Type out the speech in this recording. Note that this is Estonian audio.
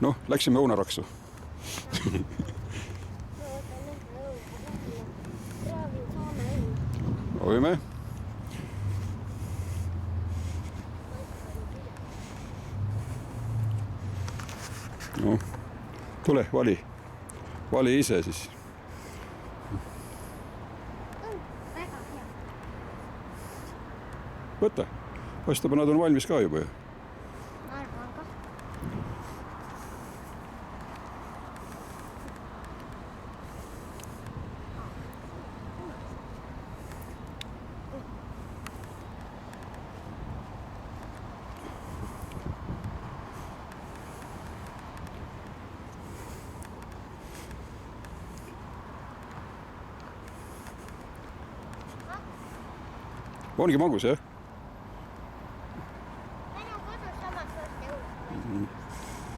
Noh, läksime õunaraksu. Võime? No, tule, vali. Vali ise siis. Võta. Paistab, nad on valmis ka juba ju. Ma arvan ka. Ongi magus, jah?